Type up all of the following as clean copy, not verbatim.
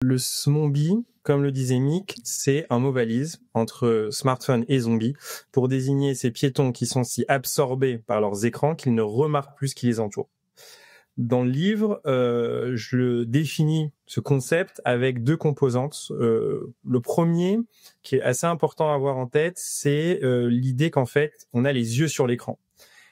Le zombie, comme le disait Mick, c'est un mot valise entre smartphone et zombie pour désigner ces piétons qui sont si absorbés par leurs écrans qu'ils ne remarquent plus ce qui les entoure. Dans le livre, je définis ce concept avec 2 composantes. Le premier, qui est assez important à avoir en tête, c'est l'idée qu'en fait, on a les yeux sur l'écran.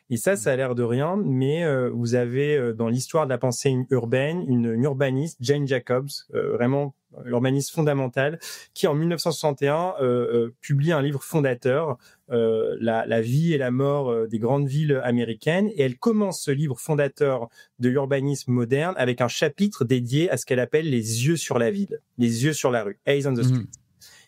Et ça a l'air de rien, mais vous avez dans l'histoire de la pensée urbaine une urbaniste, Jane Jacobs, vraiment urbaniste fondamentale, qui en 1961 publie un livre fondateur, la vie et la mort des grandes villes américaines, et elle commence ce livre fondateur de l'urbanisme moderne avec un chapitre dédié à ce qu'elle appelle les yeux sur la ville, les yeux sur la rue, eyes on the street.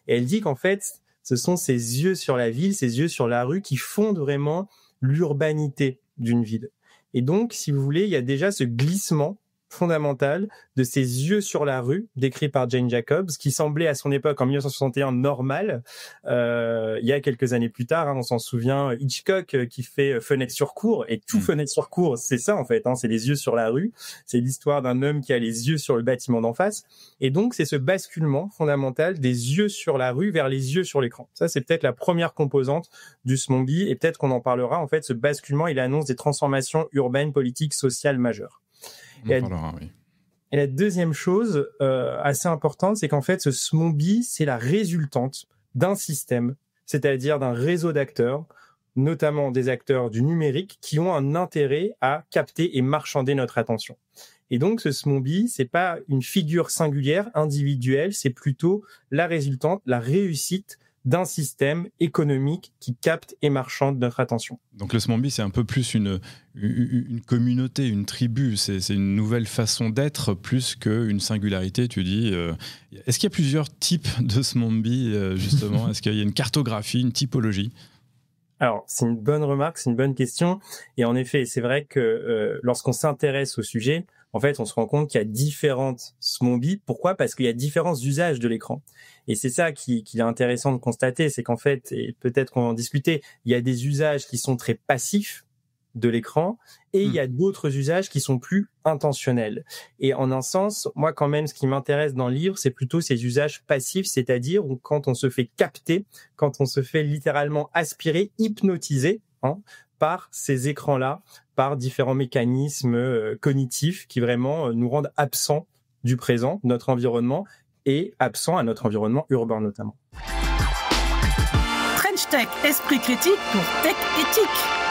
Et elle dit qu'en fait, ce sont ces yeux sur la ville, ces yeux sur la rue qui fondent vraiment l'urbanité d'une ville. Et donc, si vous voulez, il y a déjà ce glissement fondamental de ces yeux sur la rue, décrit par Jane Jacobs, qui semblait à son époque, en 1961, normal. Il y a quelques années plus tard, on s'en souvient, Hitchcock qui fait Fenêtre sur cour, et tout Fenêtre sur cour, c'est ça en fait, c'est les yeux sur la rue, c'est l'histoire d'un homme qui a les yeux sur le bâtiment d'en face, et donc c'est ce basculement fondamental des yeux sur la rue vers les yeux sur l'écran. Ça, c'est peut-être la première composante du zombie, et peut-être qu'on en parlera. En fait, ce basculement, il annonce des transformations urbaines, politiques, sociales majeures. Et la deuxième chose assez importante, c'est qu'en fait, ce zombie, c'est la résultante d'un système, c'est-à-dire d'un réseau d'acteurs, notamment des acteurs du numérique, qui ont un intérêt à capter et marchander notre attention. Et donc, ce zombie, c'est pas une figure singulière, individuelle, c'est plutôt la résultante, la réussite d'un système économique qui capte et marchande notre attention. Donc le zombie, c'est un peu plus une communauté, une tribu, c'est une nouvelle façon d'être plus qu'une singularité, tu dis. Est-ce qu'il y a plusieurs types de zombie, justement ? Est-ce qu'il y a une cartographie, une typologie ? Alors, c'est une bonne remarque, c'est une bonne question. Et en effet, c'est vrai que lorsqu'on s'intéresse au sujet, en fait, on se rend compte qu'il y a différentes zombies. Pourquoi ? Parce qu'il y a différents usages de l'écran. Et c'est ça qui est intéressant de constater, c'est qu'en fait, et peut-être qu'on va en discuter, il y a des usages qui sont très passifs de l'écran et il y a d'autres usages qui sont plus intentionnels. Et en un sens, moi quand même, ce qui m'intéresse dans le livre, c'est plutôt ces usages passifs, c'est-à-dire quand on se fait capter, quand on se fait littéralement aspirer, hypnotiser par ces écrans-là, par différents mécanismes cognitifs qui vraiment nous rendent absents du présent, de notre environnement, et absents à notre environnement urbain notamment. French Tech, esprit critique pour tech éthique.